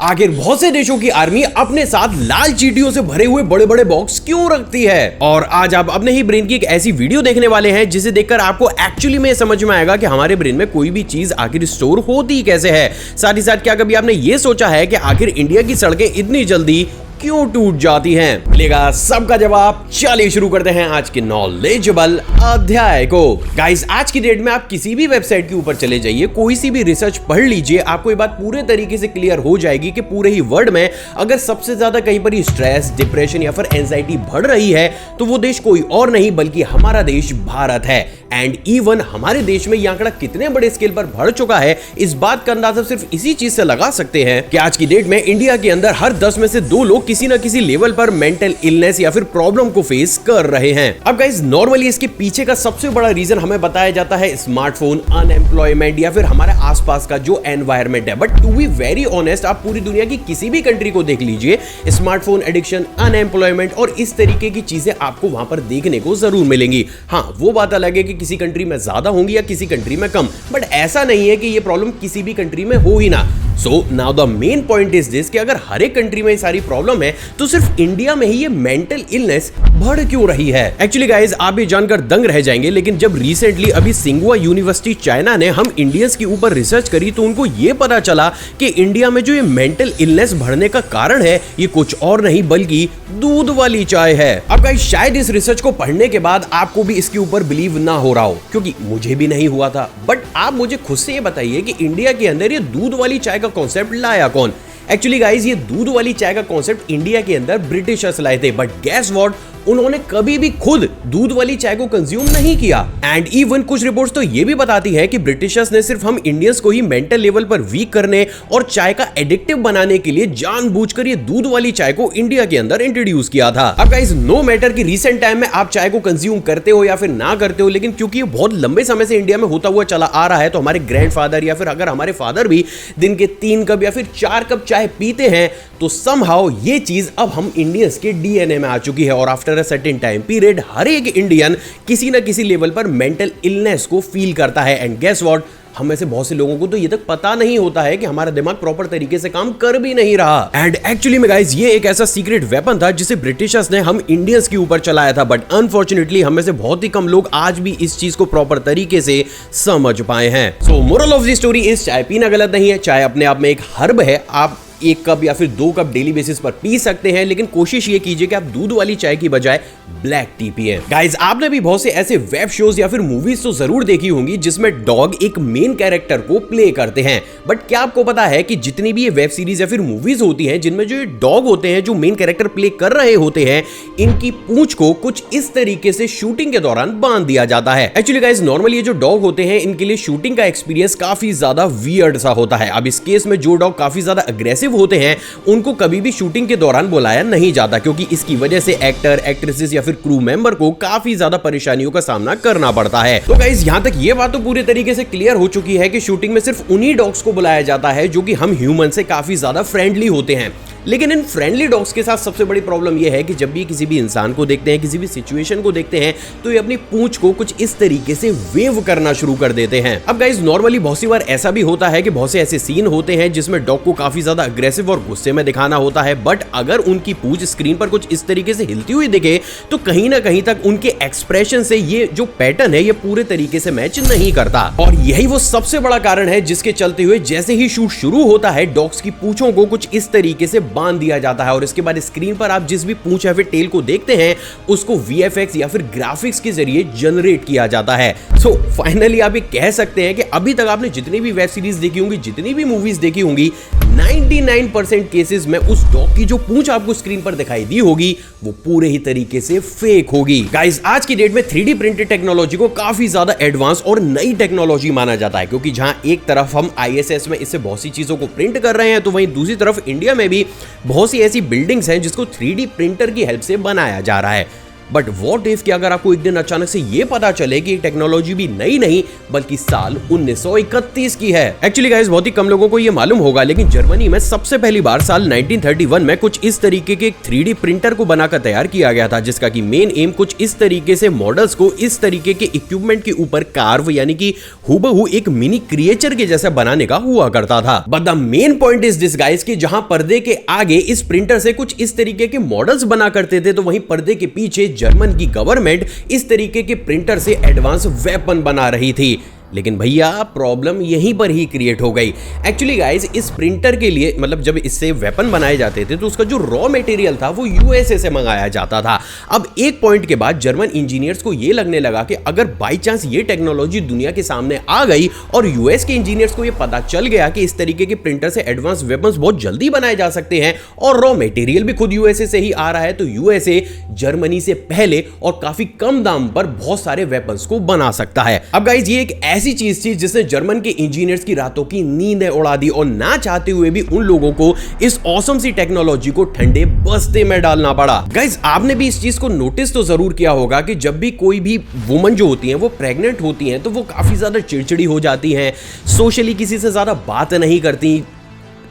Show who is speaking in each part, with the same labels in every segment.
Speaker 1: आखिर बहुत से देशों की आर्मी अपने साथ लाल चींटियों से भरे हुए बड़े बड़े बॉक्स क्यों रखती है। और आज आप अपने ही ब्रेन की एक ऐसी वीडियो देखने वाले हैं जिसे देखकर आपको एक्चुअली में समझ में आएगा कि हमारे ब्रेन में कोई भी चीज आखिर स्टोर होती कैसे है। साथ ही साथ क्या कभी आपने ये सोचा है कि आखिर इंडिया की सड़कें इतनी जल्दी क्यों टूट जाती हैं? मिलेगा सबका जवाब। चलिए शुरू करते हैं आज के नॉलेजेबल अध्याय को। गाइस, आज की डेट में आप किसी भी वेबसाइट के ऊपर चले जाइए, कोई सी भी रिसर्च पढ़ लीजिए, आपको ये बात पूरे तरीके से क्लियर हो जाएगी कि पूरे ही वर्ल्ड में अगर सबसे ज्यादा कहीं पर स्ट्रेस, डिप्रेशन या फिर एंजाइटी बढ़ रही है तो वो देश कोई और नहीं बल्कि हमारा देश भारत है। एंड इवन हमारे देश में यह आंकड़ा कितने बड़े स्केल पर बढ़ चुका है, इस बात का अंदाजा सिर्फ इसी चीज से लगा सकते हैं कि आज की डेट में इंडिया के अंदर हर 10 में से 2 लोग किसी न किसी लेवल पर मेंटल इलनेस या फिर प्रॉब्लम को फेस कर रहे हैं। अब गाइस, नॉर्मली इसके पीछे का सबसे बड़ा रीजन हमें बताया जाता है स्मार्टफोन, अनएम्प्लॉयमेंट या फिर हमारे आसपास का जो एनवायरमेंट है। But to be very honest, आप पूरी दुनिया की किसी भी कंट्री को देख लीजिए, स्मार्टफोन एडिक्शन, अनएम्प्लॉयमेंट और इस तरीके की चीजें आपको वहां पर देखने को जरूर मिलेंगी। हाँ, वो बात अलग है कि किसी कंट्री में ज्यादा होंगी या किसी कंट्री में कम, बट ऐसा नहीं है कि ये प्रॉब्लम किसी भी कंट्री में हो ही ना। So now the main point is this कि अगर हर एक कंट्री में ये सारी प्रॉब्लम है तो सिर्फ इंडिया में ही ये मेंटल इलनेस बढ़ क्यों रही है। एक्चुअली गाइस, आप भी जानकर दंग रह जाएंगे, लेकिन जब रिसेंटली अभी सिंघुआ यूनिवर्सिटी चाइना ने हम इंडियंस के ऊपर रिसर्च करी तो उनको ये पता चला कि इंडिया में जो ये मेंटल इलनेस बढ़ने का कारण है ये कुछ और नहीं बल्कि दूध वाली चाय है। अब गाइस, शायद इस रिसर्च को पढ़ने के बाद आपको भी इसके ऊपर बिलीव ना हो रहा हो, क्योंकि मुझे भी नहीं हुआ था। बट आप मुझे खुद से ये बताइए कि इंडिया के अंदर ये दूध वाली चाय का कॉन्सेप्ट लाया कौन? एक्चुअली गाइस, ये दूध वाली चाय का कॉन्सेप्ट इंडिया के अंदर ब्रिटिशर्स लाए थे। बट गेस व्हाट, उन्होंने कभी भी खुद दूध वाली चाय को कंज्यूम नहीं किया। एंड इवन कुछ रिपोर्ट्स तो ये भी बताती है कि ब्रिटिशर्स ने सिर्फ हम इंडियंस को ही मेंटल लेवल पर वीक करने और चाय का एडिक्टिव बनाने के लिए जानबूझकर ये दूध वाली चाय को इंडिया के अंदर इंट्रोड्यूस किया था। अब गाइस, नो मैटर कि रिसेंट टाइम में आप चाय को कंज्यूम करते हो या फिर ना करते हो, लेकिन क्योंकि ये बहुत लंबे समय से इंडिया में होता हुआ चला आ रहा है, तो हमारे ग्रैंडफादर या फिर अगर हमारे फादर भी दिन के 3 कप या फिर 4 कप चाय पीते हैं, तो समहाउ ये चीज अब हम इंडियंस के डीएनए में आ चुकी है। और after a certain time period हर एक इंडियन किसी ना किसी लेवल पर मेंटल इलनेस को फील करता है। एंड गेस व्हाट, हम में से बहुत से लोगों को तो ये तक पता नहीं होता है कि हमारा दिमाग प्रॉपर तरीके से काम कर भी नहीं रहा। एंड एक्चुअली में गाइस, ये एक ऐसा सीक्रेट वेपन था जिसे ब्रिटिशर्स ने हम इंडियंस के ऊपर चलाया था। बट अनफॉर्चुनेटली हम में से बहुत ही कम लोग आज भी इस चीज को प्रॉपर तरीके से समझ पाए हैं। सो moral of the story is, चाय पीना गलत नहीं है। चाय अपने आप में एक हर्ब है। आप 1 कप या फिर 2 कप डेली बेसिस पर पी सकते हैं, लेकिन कोशिश ये कीजिए कि आप दूध वाली चाय की बजाय ब्लैक टी पिए। गाइस, आपने भी बहुत से ऐसे वेब शोज या फिर मूवीज तो जरूर देखी होंगी जिसमें डॉग एक मेन कैरेक्टर को प्ले करते हैं। बट क्या आपको पता है कि जितनी भी ये वेब सीरीज या फिर मूवीज होती हैं जिनमें जो ये डॉग होते हैं, जो मेन कैरेक्टर प्ले कर रहे होते हैं, इनकी पूंछ को कुछ इस तरीके से शूटिंग के दौरान बांध दिया जाता है। एक्चुअली गाइस, नॉर्मली ये जो डॉग होते हैं इनके लिए शूटिंग का एक्सपीरियंस काफी ज्यादा वियर्ड सा होता है। अब इस केस में जो डॉग काफी ज्यादा अग्रेसिव होते हैं उनको कभी भी शूटिंग के दौरान बुलाया नहीं जाता, क्योंकि इसकी वजह से एक्टर, एक्ट्रेसेस या फिर क्रू मेंबर को काफी ज्यादा परेशानियों का सामना करना पड़ता है। तो गाइस, यहां तक ये बात तो पूरी तरीके से क्लियर हो चुकी है कि शूटिंग में सिर्फ उन्हीं डॉग्स को बुलाया जाता है जो कि हम ह्यूमन से काफी ज्यादा फ्रेंडली होते हैं। लेकिन इन फ्रेंडली डॉग्स के साथ सबसे बड़ी प्रॉब्लम यह है कि जब भी किसी भी इंसान को देखते हैं, किसी भी सिचुएशन को देखते हैं, तो ये अपनी पूंछ को कुछ इस तरीके से वेव करना शुरू कर देते हैं। अब गाइस, नॉर्मली बहुत सी बार ऐसा भी होता है कि बहुत से ऐसे सीन होते हैं जिसमें डॉग को काफी ज्यादा अग्रेसिव और गुस्से में दिखाना होता है। बट अगर उनकी पूंछ स्क्रीन पर कुछ इस तरीके से हिलती हुई दिखे तो कहीं ना कहीं तक उनके एक्सप्रेशन से ये जो पैटर्न है ये पूरे तरीके से मैच नहीं करता। और यही वो सबसे बड़ा कारण है जिसके चलते हुए जैसे ही शूट शुरू होता है, डॉग्स की पूंछों को कुछ इस तरीके से बांध दिया जाता है और इसके बाद स्क्रीन पर आप जिस भी पूंछ या फिर टेल को देखते हैं उसको वीएफएक्स या फिर ग्राफिक्स के जरिए जनरेट किया जाता है। सो फाइनली आप ये कह सकते हैं कि अभी तक आपने जितनी भी वेब सीरीज देखी होंगी, जितनी भी मूवीज देखी होंगी, 99% केसेस में उस डॉग की जो पूंछ आपको स्क्रीन पर दिखाई दी होगी वो पूरे ही तरीके से फेक होगी। गाइस, आज की डेट में 3D प्रिंटेड टेक्नोलॉजी को काफी ज्यादा एडवांस और नई टेक्नोलॉजी माना जाता है, क्योंकि जहां एक तरफ हम ISS में इससे बहुत सी चीजों को प्रिंट कर रहे हैं, तो वहीं दूसरी तरफ इंडिया में भी बहुत सी ऐसी बिल्डिंग्स हैं जिसको 3D प्रिंटर की हेल्प से बनाया जा रहा है। बट व्हाट इफ कि अगर आपको एक दिन अचानक से ये पता चले कि टेक्नोलॉजी भी नई नहीं बल्कि साल 1931 की है। एक्चुअली गाइस बहुत ही कम लोगों को ये मालूम होगा, लेकिन जर्मनी में सबसे पहली बार साल 1931 में कुछ इस तरीके के एक 3D प्रिंटर को बनाकर तैयार किया गया था, जिसका कि मेन एम कुछ इस तरीके से मॉडल्स को इस तरीके के इक्विपमेंट के ऊपर कार्व यानी कि हूबहू एक मिनी क्रिएचर के जैसा बनाने का हुआ करता था। But the main point is this guys कि जहां पर्दे के आगे इस प्रिंटर से कुछ इस तरीके के मॉडल्स बना करते थे, तो वहीं पर्दे के पीछे जर्मन की गवर्नमेंट इस तरीके के प्रिंटर से एडवांस वेपन बना रही थी। लेकिन भैया प्रॉब्लम यहीं पर ही क्रिएट हो गई। एक्चुअली गाइस इस प्रिंटर के लिए मतलब जब इससे वेपन बनाए जाते थे तो उसका जो रॉ मटेरियल था वो यूएसए से मंगाया जाता था। अब एक पॉइंट के बाद जर्मन इंजीनियर्स को ये लगने लगा कि अगर बाई चांस ये टेक्नोलॉजी दुनिया के सामने आ गई और यूएस के इंजीनियर्स को ये पता चल गया कि इस तरीके के प्रिंटर से एडवांस वेपन्स बहुत जल्दी बनाए जा सकते हैं और रॉ मटेरियल भी खुद यूएसए से ही आ रहा है, तो यूएसए जर्मनी से पहले और काफी कम दाम पर बहुत सारे वेपन्स को बना सकता है। अब गाइस ये एक ऐसी चीज थी जिसने जर्मन के इंजीनियर्स की रातों की नींदें उड़ा दी और ना चाहते हुए भी उन लोगों को इस ऑसम सी टेक्नोलॉजी को ठंडे बस्ते में डालना पड़ा। गाइस आपने भी इस चीज को नोटिस तो जरूर किया होगा कि जब भी कोई भी वुमन जो होती हैं वो प्रेग्नेंट होती हैं तो वो काफी ज्यादा चिड़चिड़ी हो जाती हैं, सोशली किसी से ज्यादा बात नहीं करती,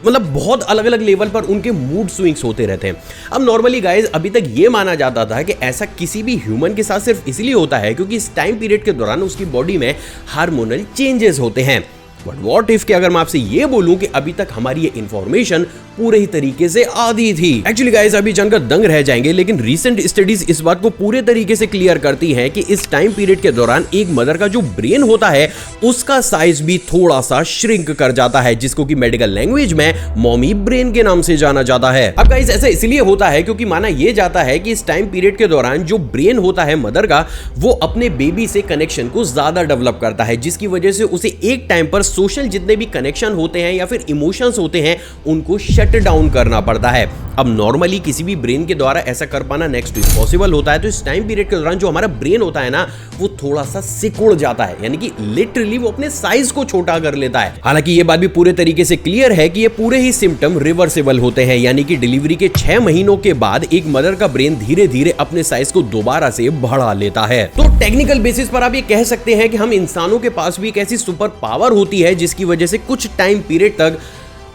Speaker 1: मतलब बहुत अलग अलग लेवल पर उनके मूड स्विंग्स होते रहते हैं। अब नॉर्मली गाइस अभी तक ये माना जाता था कि ऐसा किसी भी ह्यूमन के साथ सिर्फ इसलिए होता है क्योंकि इस टाइम पीरियड के दौरान उसकी बॉडी में हार्मोनल चेंजेस होते हैं। बट व्हाट इफ कि अगर मैं आपसे ये बोलूं कि अभी तक हमारी ये इंफॉर्मेशन पूरे ही तरीके से आधी थी। एक्चुअली गाइस अभी जानकर दंग रह जाएंगे, लेकिन रीसेंट स्टडीज इस बात को पूरे तरीके से क्लियर करती हैं कि इस टाइम पीरियड के दौरान एक मदर का जो ब्रेन होता है उसका साइज भी थोड़ा सा श्रिंक कर जाता है, जिसको कि मेडिकल लैंग्वेज में मॉमी ब्रेन के नाम से जाना जाता है। अब गाइस ऐसा इसलिए होता है क्योंकि माना यह जाता है कि इस टाइम पीरियड के दौरान जो ब्रेन होता है मदर का वो अपने बेबी से कनेक्शन को ज्यादा डेवलप करता है, जिसकी वजह से उसे एक टाइम पर सोशल जितने भी कनेक्शन होते हैं या फिर इमोशंस होते हैं उनको शट डाउन करना पड़ता है। अब नॉर्मली किसी भी ब्रेन के द्वारा ऐसा कर पाना नेक्स्ट टू इम्पॉसिबल होता है, तो इस टाइम पीरियड के दौरान जो हमारा ब्रेन होता है ना वो थोड़ा सा सिकुड़ जाता है, यानी कि लिटरली वो अपने साइज को छोटा कर लेता है। हालांकि ये बात भी पूरे तरीके से क्लियर है कि ये पूरे ही सिम्टम रिवर्सिबल होते हैं, यानी कि डिलीवरी के 6 महीनों के बाद एक मदर का ब्रेन धीरे धीरे अपने साइज को दोबारा से बढ़ा लेता है। तो टेक्निकल बेसिस पर आप ये कह सकते हैं कि हम इंसानों के पास भी एक ऐसी सुपर पावर होती है जिसकी वजह से कुछ टाइम पीरियड तक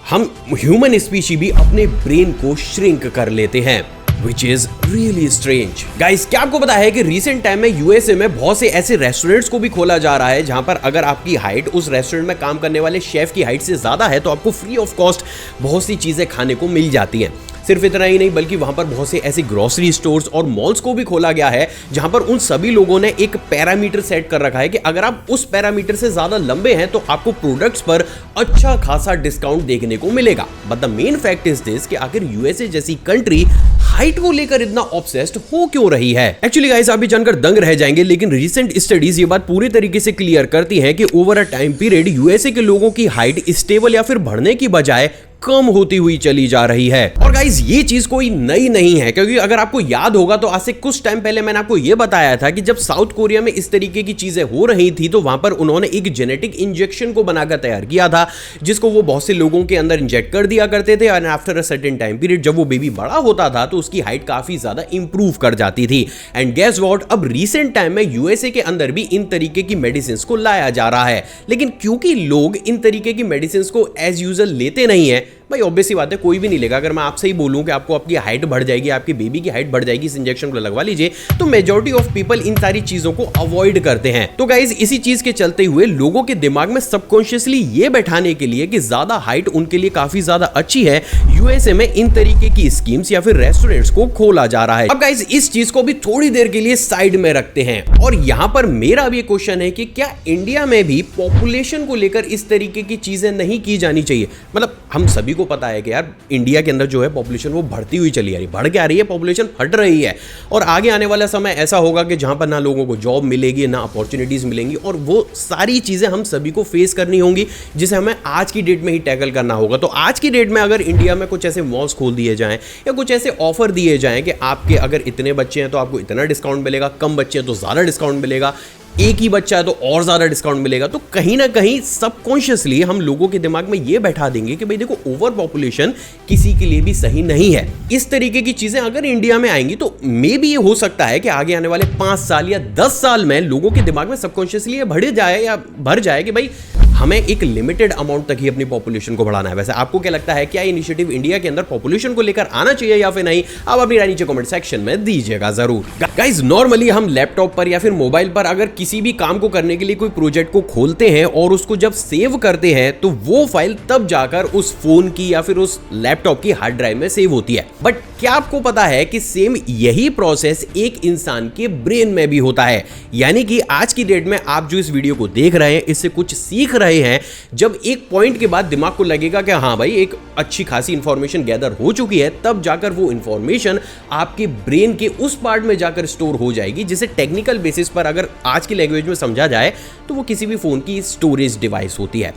Speaker 1: हम ह्यूमन स्पीशी भी अपने ब्रेन को श्रिंक कर लेते हैं, which is really strange. Guys, क्या आपको पता है कि रिसेंट टाइम में यूएसए में बहुत से ऐसे रेस्टोरेंट्स को भी खोला जा रहा है जहां पर अगर आपकी हाइट उस रेस्टोरेंट में काम करने वाले शेफ की हाइट से ज्यादा है तो आपको फ्री ऑफ कॉस्ट बहुत सी चीजें खाने को मिल जाती हैं। सिर्फ इतना ही नहीं बल्कि वहां पर बहुत से ऐसे ग्रोसरी स्टोर्स और मॉल्स को भी खोला गया है जहां पर उन सभी लोगों ने एक पैरामीटर सेट कर रखा है कि अगर आप उस पैरामीटर से ज्यादा लंबे हैं तो आपको प्रोडक्ट्स पर अच्छा खासा डिस्काउंट देखने को मिलेगा। But the main fact is this कि आखिर यूएसए जैसी कंट्री हाइट को लेकर इतना ऑब्सेस्ड हो क्यों रही है। एक्चुअली गाइस आप भी जानकर दंग रह जाएंगे, लेकिन रिसेंट स्टडीज ये बात पूरी तरीके से क्लियर करती हैं कि over a time period USA के लोगों की हाइट स्टेबल या फिर बढ़ने की बजाय कम होती हुई चली जा रही है। और गाइस ये चीज कोई नई नहीं है, क्योंकि अगर आपको याद होगा तो आज से कुछ टाइम पहले मैंने आपको यह बताया था कि जब साउथ कोरिया में इस तरीके की चीजें हो रही थी तो वहां पर उन्होंने एक जेनेटिक इंजेक्शन को बनाकर तैयार किया था जिसको वो बहुत से लोगों के अंदर इंजेक्ट कर दिया करते थे और after a certain time period जब वो बेबी बड़ा होता था तो उसकी हाइट काफी ज्यादा इंप्रूव कर जाती थी। एंड गेस व्हाट, अब रिसेंट टाइम में यूएसए के अंदर भी इन तरीके की मेडिसिन को लाया जा रहा है, लेकिन क्योंकि लोग इन तरीके की मेडिसिन को एज यूजुअल लेते नहीं है, भाई ऑब्वियस सी बात है कोई भी नहीं लेगा। अगर मैं आपसे ही बोलूं कि आपको आपकी हाइट बढ़ जाएगी, आपकी बेबी की हाइट बढ़ जाएगी, इस इंजेक्शन को लगवा लीजिए, तो मेजॉरिटी ऑफ पीपल इन सारी चीजों को अवॉइड करते हैं। तो गाइस इसी चीज के चलते हुए लोगों के दिमाग में सबकॉन्शियसली ये बैठाने के लिए कि ज्यादा हाइट उनके लिए काफी ज्यादा अच्छी है, यूएसए में इन तरीके की स्कीम्स या फिर रेस्टोरेंट्स को खोला जा रहा है। अब गाइस इस चीज को भी थोड़ी देर के लिए साइड में रखते हैं और यहां पर मेरा भी क्वेश्चन है कि क्या इंडिया में भी पॉपुलेशन को लेकर इस तरीके की चीजें नहीं की जानी चाहिए। मतलब हम सभी को पता है कि यार इंडिया के अंदर जो है पॉपुलेशन वो बढ़ती हुई चली आ रही है, बढ़ के आ रही है, पॉपुलेशन हट रही है और आगे आने वाला समय ऐसा होगा कि जहां पर ना लोगों को जॉब मिलेगी, ना अपॉर्चुनिटीज मिलेंगी और वो सारी चीजें हम सभी को फेस करनी होंगी जिसे हमें आज की डेट में ही टैकल करना होगा। तो आज की डेट में अगर इंडिया में कुछ ऐसे मॉल्स खोल दिए जाएं या कुछ ऐसे ऑफर दिए जाएं कि आपके अगर इतने बच्चे हैं तो आपको इतना डिस्काउंट मिलेगा, कम बच्चे हैं तो ज़्यादा डिस्काउंट मिलेगा, एक ही बच्चा है तो और ज्यादा डिस्काउंट मिलेगा। तो कहीं ना कहीं सबकॉन्शियसली हम लोगों के दिमाग में ये बैठा देंगे कि भाई देखो ओवर पॉपुलेशन किसी के लिए भी सही नहीं है। इस तरीके की चीजें अगर इंडिया में आएंगी तो मे भी ये हो सकता है कि आगे आने वाले 5 साल या 10 साल में लोगों के दिमाग में सबकॉन्शियसली ये भर जाए कि भाई हमें एक लिमिटेड अमाउंट तक ही अपनी पॉपुलेशन को बढ़ाना है। वैसे आपको क्या लगता है, क्या इनिशिएटिव इंडिया के अंदर पॉपुलेशन को लेकर आना चाहिए या फिर नहीं? आप अपनी राय नीचे कमेंट सेक्शन में दीजिएगा जरूर। गाइस नॉर्मली हम लैपटॉप पर या फिर मोबाइल पर अगर किसी भी काम को करने के लिए कोई प्रोजेक्ट को खोलते हैं और उसको जब सेव करते हैं तो वो फाइल तब जाकर उस फोन की या फिर उस लैपटॉप की हार्ड ड्राइव में सेव होती है। बट क्या आपको पता है कि सेम यही प्रोसेस एक इंसान के ब्रेन में भी होता है? यानी कि आज की डेट में आप जो इस वीडियो को देख रहे हैं, इससे कुछ सीख रहे हैं, जब एक पॉइंट के बाद दिमाग को लगेगा कि हाँ भाई एक अच्छी खासी इंफॉर्मेशन गैदर हो चुकी है, तब जाकर वो इंफॉर्मेशन आपके ब्रेन के उस पार्ट में जाकर स्टोर हो जाएगी, जिसे टेक्निकल बेसिस पर अगर आज की लैंग्वेज में समझा जाए तो वो किसी भी फोन की स्टोरेज डिवाइस होती है।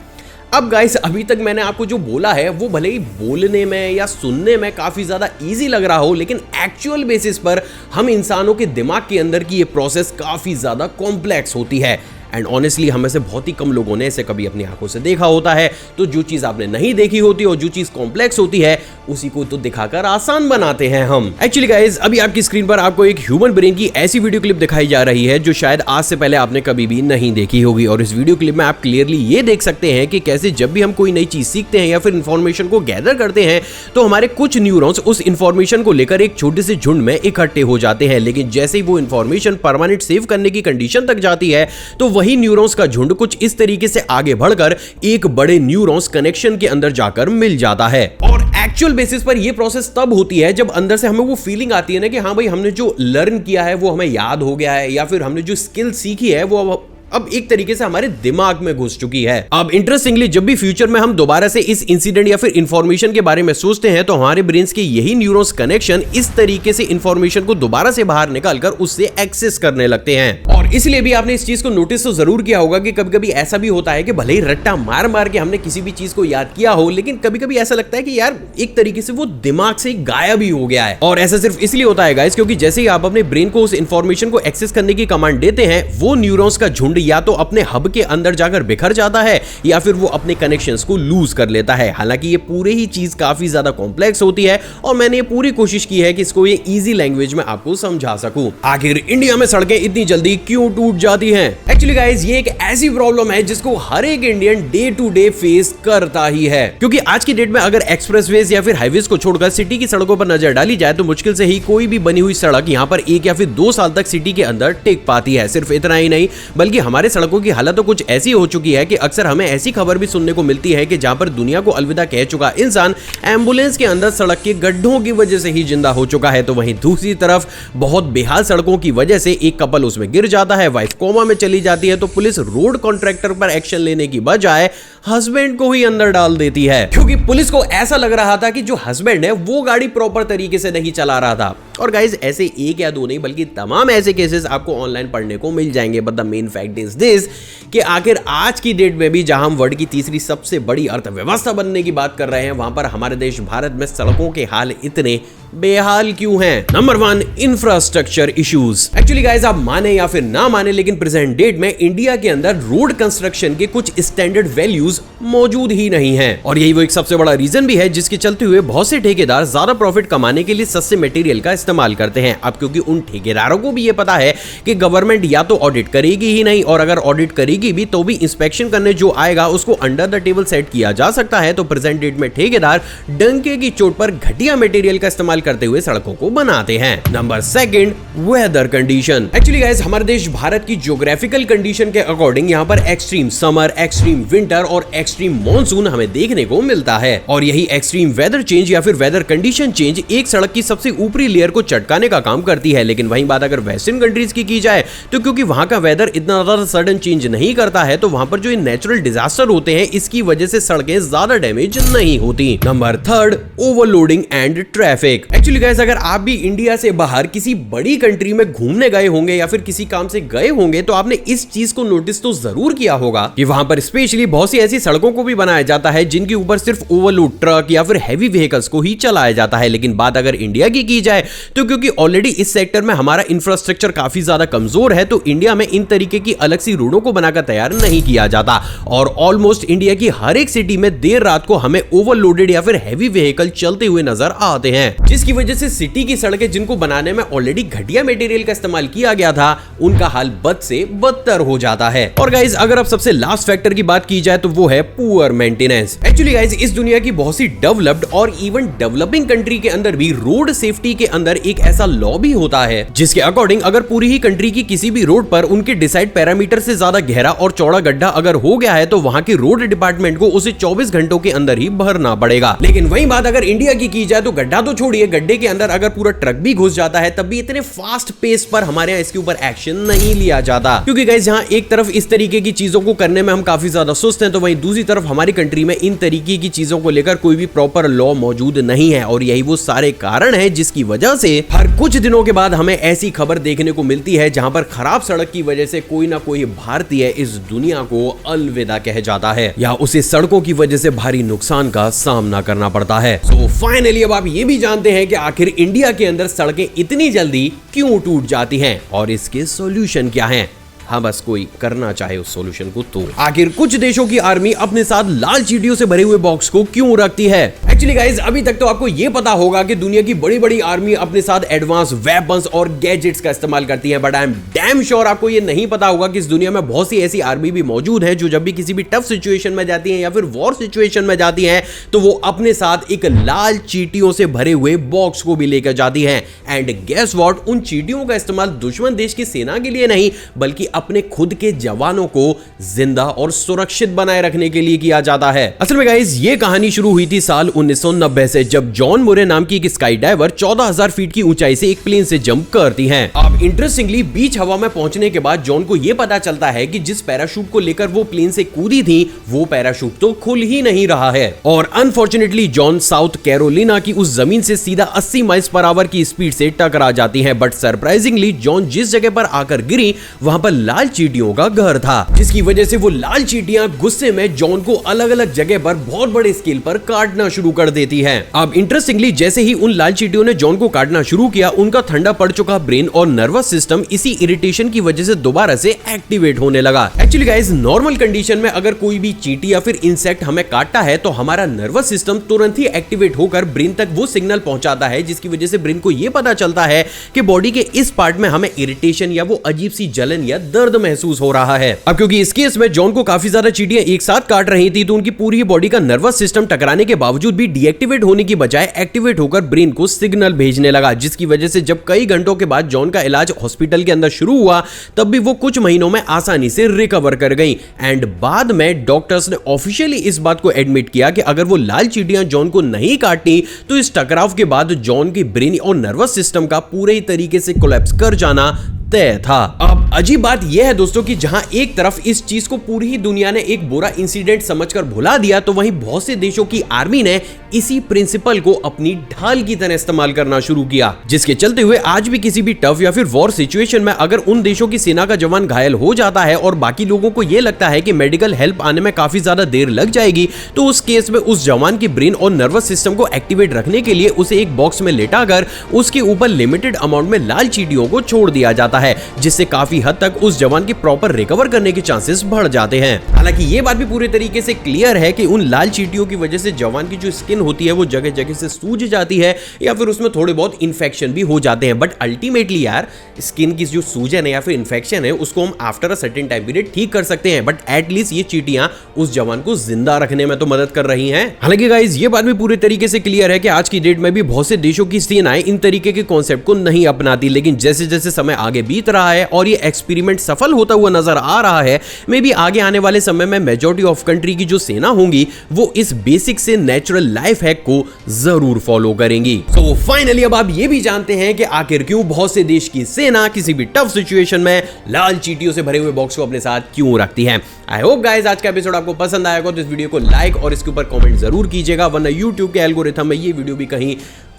Speaker 1: अब गाइस अभी तक मैंने आपको जो बोला है वो भले ही बोलने में या सुनने में काफी ज्यादा इजी लग रहा हो, लेकिन एक्चुअल बेसिस पर हम इंसानों के दिमाग के अंदर की ये प्रोसेस काफी ज्यादा कॉम्प्लेक्स होती है। एंड ऑनेस्टली हम में से बहुत ही कम लोगों ने इसे कभी अपनी आंखों से देखा होता है। तो जो चीज आपने नहीं देखी होती और जो चीज कॉम्प्लेक्स होती है उसी को तो दिखाकर आसान बनाते हैं हम। एक्चुअली गाइस अभी आपकी स्क्रीन पर आपको एक ह्यूमन ब्रेन की ऐसी वीडियो क्लिप दिखाई जा रही है जो शायद आज से पहले आपने कभी भी नहीं देखी होगी। और इस वीडियो क्लिप में आप क्लियरली ये देख सकते हैं कि कैसे जब भी हम कोई नई चीज सीखते हैं या फिर इंफॉर्मेशन को गैदर करते हैं तो हमारे कुछ न्यूरॉन्स उस इंफॉर्मेशन को लेकर एक छोटे से झुंड में इकट्ठे हो जाते हैं। लेकिन जैसे ही वो इंफॉर्मेशन परमानेंट सेव करने की कंडीशन तक जाती है तो वही न्यूरॉन्स का झुंड कुछ इस तरीके से आगे बढ़कर एक बड़े न्यूरॉन्स कनेक्शन के अंदर जाकर मिल जाता है। और एक्चुअल बेसिस पर यह प्रोसेस तब होती है जब अंदर से हमें वो फीलिंग आती है ना कि हाँ भाई हमने जो लर्न किया है वो हमें याद हो गया है, या फिर हमने जो स्किल सीखी है वो अब एक तरीके से हमारे दिमाग में घुस चुकी है। अब इंटरेस्टिंगली जब भी फ्यूचर में हम दोबारा से इस इंसिडेंट या फिर इंफॉर्मेशन के बारे में सोचते हैं तो हमारे ब्रेन्स के यही न्यूरॉन्स कनेक्शन इस तरीके से इंफॉर्मेशन को दोबारा से बाहर निकालकर उससे एक्सेस करने लगते हैं। और इसलिए भी आपने इस चीज को नोटिस तो जरूर किया होगा कि कभी कभी ऐसा भी होता है कि भले ही रट्टा मार मार के हमने किसी भी चीज को याद किया हो, लेकिन कभी कभी ऐसा लगता है कि यार एक तरीके से वो दिमाग से गायब ही हो गया है। और ऐसा सिर्फ इसलिए होता है गाइस क्योंकि जैसे ही आप अपने ब्रेन को उस इंफॉर्मेशन को एक्सेस करने की कमांड देते हैं वो न्यूरॉन्स का झुंड या तो अपने हब के अंदर जाकर बिखर जाता है या फिर वो अपने कनेक्शंस को लूज कर लेता है। हालांकि ये पूरी ही चीज काफी ज्यादा कॉम्प्लेक्स होती है और मैंने ये पूरी कोशिश की है कि इसको ये इजी लैंग्वेज में आपको समझा सकूं। आखिर इंडिया में सड़कें इतनी जल्दी क्यों टूट जाती हैं? एक्चुअली गाइस ये एक ऐसी प्रॉब्लम है जिसको हर एक Indian day to day face करता ही है, क्योंकि आज की डेट में अगर एक्सप्रेसवेज या फिर हाईवेज को छोड़कर सिटी की सड़कों पर नजर डाली जाए तो मुश्किल से ही कोई भी बनी हुई सड़क यहाँ पर 1 या फिर 2 साल तक सिटी के अंदर टिक पाती है। सिर्फ इतना ही नहीं बल्कि हमारे सड़कों की हालत तो कुछ ऐसी हो चुकी है कि अक्सर हमें ऐसी खबर भी सुनने को मिलती है कि जहां पर दुनिया को अलविदा कह चुका इंसान एम्बुलेंस के अंदर सड़क के गड्ढों की वजह से ही जिंदा हो चुका है। तो वहीं दूसरी तरफ बहुत बेहाल सड़कों की वजह से एक कपल उसमें गिर जाता है, वाइफ कोमा में चली जाती है, तो पुलिस रोड कॉन्ट्रैक्टर पर एक्शन लेने की बजाय हस्बैंड को ही अंदर डाल देती है, क्योंकि पुलिस को ऐसा लग रहा था कि जो हस्बैंड है वो गाड़ी प्रॉपर तरीके से नहीं चला रहा था। और गाइस ऐसे एक या दो नहीं बल्कि तमाम ऐसे केसेस आपको ऑनलाइन पढ़ने को मिल जाएंगे। But the main fact is this कि आखिर आज की डेट में भी जहां हम वर्ल्ड की तीसरी सबसे बड़ी अर्थव्यवस्था बनने की बात कर रहे हैं, वहां पर हमारे देश भारत में सड़कों के हाल इतने बेहाल क्यों हैं? Number 1, infrastructure issues. Actually guys आप माने या फिर ना माने लेकिन प्रेजेंट डेट में इंडिया के अंदर रोड कंस्ट्रक्शन के कुछ स्टैंडर्ड वैल्यूज मौजूद ही नहीं है। और यही वो एक सबसे बड़ा रीजन भी है जिसके चलते हुए बहुत से ठेकेदार ज्यादा प्रॉफिट कमाने के लिए सस्ते मटेरियल का इस्तेमाल करते हैं। अब क्योंकि उन ठेकेदारों को भी ये पता है कि गवर्नमेंट या तो ऑडिट करेगी ही नहीं, और अगर ऑडिट करेगी भी तो भी इंस्पेक्शन करने जो आएगा उसको अंडर द टेबल सेट किया जा सकता है, तो प्रेजेंट डेट में ठेकेदार डंके की चोट पर घटिया मटेरियल का इस्तेमाल करते हुए सड़कों को बनाते हैं। Number 2, weather condition. Actually guys हमारे देश भारत की ज्योग्राफिकल कंडीशन के अकॉर्डिंग यहाँ पर एक्सट्रीम समर, एक्सट्रीम विंटर और एक्सट्रीम मॉनसून हमें देखने को मिलता है। और यही एक्सट्रीम वेदर चेंज या फिर वेदर कंडीशन चेंज एक सड़क की सबसे ऊपरी लेयर को चटकाने का काम करती है। लेकिन वहीं बात अगर वेस्टर्न कंट्रीज की जाए तो क्योंकि वहां का वेदर इतना ज्यादा सडन चेंज नहीं करता है, तो वहां पर जो नेचुरल डिजास्टर होते हैं इसकी वजह से सड़कें ज्यादा डैमेज नहीं होती। Number 3, overloading and traffic. Actually guys, अगर आप भी इंडिया से बाहर किसी बड़ी कंट्री में घूमने गए होंगे या फिर किसी काम से गए होंगे तो आपने इस चीज को नोटिस तो जरूर किया होगा कि वहां पर स्पेशली बहुत सी ऐसी सड़कों को भी बनाया जाता है जिनके ऊपर सिर्फ ओवरलोड ट्रक या फिर हैवी व्हीकल्स को ही चलाया जाता है। लेकिन बात अगर इंडिया की जाए तो क्योंकि ऑलरेडी इस सेक्टर में हमारा इंफ्रास्ट्रक्चर काफी ज्यादा कमजोर है, तो इंडिया में इन तरीके की अलग सी रोडों को बनाकर तैयार नहीं किया जाता और ऑलमोस्ट इंडिया की हर एक सिटी में देर रात को हमें ओवरलोडेड या फिर हैवी व्हीकल चलते हुए नजर आते हैं, जिसकी वजह से सिटी की सड़कें जिनको बनाने में ऑलरेडी घटिया मटेरियल का इस्तेमाल किया गया था उनका हाल बद से बदतर हो जाता है। और गाइस, अगर अब सबसे लास्ट फैक्टर की बात की जाए तो वो है पुअर मेंटेनेंस। एक्चुअली गाइस, इस दुनिया की बहुत सी डेवलप्ड और इवन डेवलपिंग कंट्री के अंदर भी रोड सेफ्टी के अंदर एक ऐसा लॉ भी होता है जिसके अकॉर्डिंग अगर पूरी ही कंट्री की किसी भी रोड पर उनके डिसाइड पैरामीटर से ज्यादा गहरा और चौड़ा गड्ढा अगर हो गया है तो वहां के रोड डिपार्टमेंट को उसे 24 घंटों के अंदर ही भरना पड़ेगा। लेकिन वही बात अगर इंडिया की जाए तो गड्ढा तो छोड़िए, गड्ढे के अंदर अगर पूरा ट्रक भी घुस जाता है तब भी इतने फास्ट पेस पर हमारे यहाँ इसके ऊपर एक्शन नहीं लिया जाता, क्योंकि गाइस यहाँ एक तरफ इस तरीके की चीजों को करने में हम काफी ज्यादा सुस्त हैं तो वहीं दूसरी तरफ हमारी कंट्री में इन तरीके की चीजों को लेकर कोई भी प्रॉपर लॉ मौजूद नहीं है। और यही वो सारे कारण है जिसकी वजह से हर कुछ दिनों के बाद हमें ऐसी खबर देखने को मिलती है जहां पर खराब सड़क की वजह से कोई ना कोई भारतीय इस दुनिया को अलविदा कह जाता है या उसे सड़कों की वजह से भारी नुकसान का सामना करना पड़ता है। सो फाइनली अब आप ये भी जानते हैं कि आखिर इंडिया के अंदर सड़कें इतनी जल्दी क्यों टूट जाती हैं और इसके सॉल्यूशन क्या हैं। हाँ, बस कोई करना चाहे उस सॉल्यूशन को तो। आखिर कुछ देशों की आर्मी अपने साथ लाल चींटियों से भरे हुए बॉक्स को क्यों रखती है। एक्चुअली गाइस, अभी तक तो आपको यह पता होगा कि दुनिया की बड़ी बड़ी आर्मी अपने साथ एडवांस वेपन्स और गैजेट्स का इस्तेमाल करती है, but I am damn sure आपको यह नहीं पता होगा कि इस दुनिया में बहुत सी ऐसी आर्मी भी मौजूद है जो जब भी किसी भी टफ सिचुएशन में जाती है या फिर वॉर सिचुएशन में जाती है तो वो अपने साथ एक लाल चींटियों से भरे हुए बॉक्स को भी लेकर जाती है। एंड गेस व्हाट, उन चींटियों का इस्तेमाल दुश्मन देश की सेना के लिए नहीं बल्कि अपने खुद के जवानों को जिंदा और सुरक्षित बनाए रखने के लिए किया जाता है। असल में गाइस, ये कहानी शुरू हुई थी साल 1990 से जब जॉन मुरे नाम की एक स्काई डाइवर 14,000 फीट की ऊंचाई से एक प्लेन से जंप करती हैं। अब इंटरेस्टिंगली बीच हवा में पहुंचने के बाद जॉन को यह पता चलता है कि जिस पैराशूट को लेकर वो प्लेन से कूदी थी वो पैराशूट तो खुल ही नहीं रहा है और अनफॉर्चुनेटली जॉन साउथ कैरोलिना की उस जमीन से सीधा 80 माइल्स पर आवर की स्पीड से टकरा जाती है। बट सरप्राइजिंगली जॉन जिस जगह पर आकर गिरी वहां पर लाल चींटियों का घर था, जिसकी वजह से वो लाल चींटियां गुस्से में जॉन को अलग अलग जगह पर बहुत बड़े स्केल पर काटना शुरू कर देती हैं। अब इंटरेस्टिंगली जैसे ही उन लाल चींटियों ने जॉन को काटना शुरू किया उनका ठंडा पड़ चुका ब्रेन और नर्वस सिस्टम इसी इरिटेशन की वजह से दोबारा से एक्टिवेट होने लगा। एक्चुअली गाइस, नॉर्मल कंडीशन में अगर कोई भी चींटी या फिर इंसेक्ट हमें काटता है तो हमारा नर्वस सिस्टम तुरंत ही एक्टिवेट होकर ब्रेन तक वो सिग्नल पहुंचाता है जिसकी वजह से ब्रेन को यह पता चलता है कि बॉडी के इस पार्ट में हमें इरिटेशन या वो अजीब सी जलन या दर्द महसूस हो रहा है। अब क्योंकि इस केस में जॉन को काफी ज्यादा चींटियां एक साथ काट रही थी तो उनकी पूरी बॉडी का नर्वस सिस्टम टकराने के बावजूद भी डीएक्टिवेट होने की बजाय एक्टिवेट होकर ब्रेन को सिग्नल भेजने लगा, जिसकी वजह से जब कई घंटों के बाद जॉन का इलाज हॉस्पिटल के अंदर शुरू हुआ तब भी वो कुछ महीनों में आसानी से रिकवर कर गई। एंड बाद में डॉक्टर्स ने ऑफिशियली इस बात को एडमिट किया कि अगर वो लाल चींटियां जॉन को नहीं काटती तो इस टकराव के बाद जॉन की ब्रेन और नर्वस सिस्टम का पूरे तरीके से कोलैप्स कर जाना तय था। अब अजीब बात यह है दोस्तों कि जहां एक तरफ इस चीज को पूरी ही दुनिया ने एक बुरा इंसिडेंट समझकर भुला दिया तो वहीं बहुत से देशों की आर्मी ने इसी प्रिंसिपल को अपनी ढाल की तरह इस्तेमाल करना शुरू किया, जिसके चलते हुए आज भी किसी भी टफ या फिर वॉर सिचुएशन में अगर उन देशों की सेना का जवान घायल हो जाता है और बाकी लोगों को यह लगता है कि मेडिकल हेल्प आने में काफी ज्यादा देर लग जाएगी तो उस केस में उस जवान की ब्रेन और नर्वस सिस्टम को एक्टिवेट रखने के लिए उसे एक बॉक्स में लेटाकर उसके ऊपर लिमिटेड अमाउंट में लाल चींटियों को छोड़ दिया जाता है, जिससे काफी हद तक उस जवान के प्रॉपर रिकवर करने के चांसेस बढ़ जाते हैं। हालांकि ये बात भी पूरे तरीके से क्लियर है कि उन लाल चींटियों की वजह से जवान की जो स्किन होती है वो जगह जगह से सूज जाती है या फिर उसमें थोड़े बहुत इन्फेक्शन भी हो जाते हैं। बट अल्टीमेटली यार, स्किन की जो सूजन है या फिर इन्फेक्शन है उसको हम after a certain time period ठीक कर सकते हैं, बट एटलीस्ट ये चींटियां उस जवान को जिंदा रखने में तो मदद कर रही हैं। हालांकि गाइस, ये बात भी पूरे तरीके से क्लियर है कि आज की डेट में भी बहुत से देशों की सेनाएं इन तरीके के कॉन्सेप्ट को नहीं अपनाती, लेकिन जैसे जैसे समय आगे बीत रहा है और ये एक्सपेरिमेंट सफल होता हुआ नजर आ रहा है, मे बी आगे आने वाले समय में मेजॉरिटी ऑफ कंट्री की जो सेना होंगी वो इस बेसिक से नेचुरल लाइफ हैक को जरूर फॉलो करेंगी। तो फाइनली अब आप ये भी जानते हैं कि आखिर क्यों बहुत से देश की सेना किसी भी टफ सिचुएशन में लाल चींटियों से भरे हुए बॉक्स को अपने साथ क्यों रखती है। आई होप गाइस आज का एपिसोड आपको पसंद आएगा तो इस वीडियो को लाइक और इसके ऊपर कमेंट जरूर कीजिएगा, वरना यूट्यूब के एल्गोरिथम में ये वीडियो भी कहीं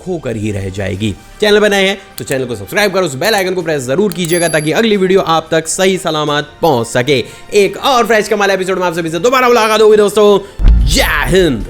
Speaker 1: खोकर ही रह जाएगी। चैनल बनाए हैं तो चैनल को सब्सक्राइब करो, उस बेल आइकन को प्रेस जरूर कीजिएगा ताकि अगली वीडियो आप तक सही सलामत पहुंच सके। एक और फ्रेश कमाल एपिसोड में आप सभी से दोबारा मुलाकात होगी दोस्तों। जय हिंद।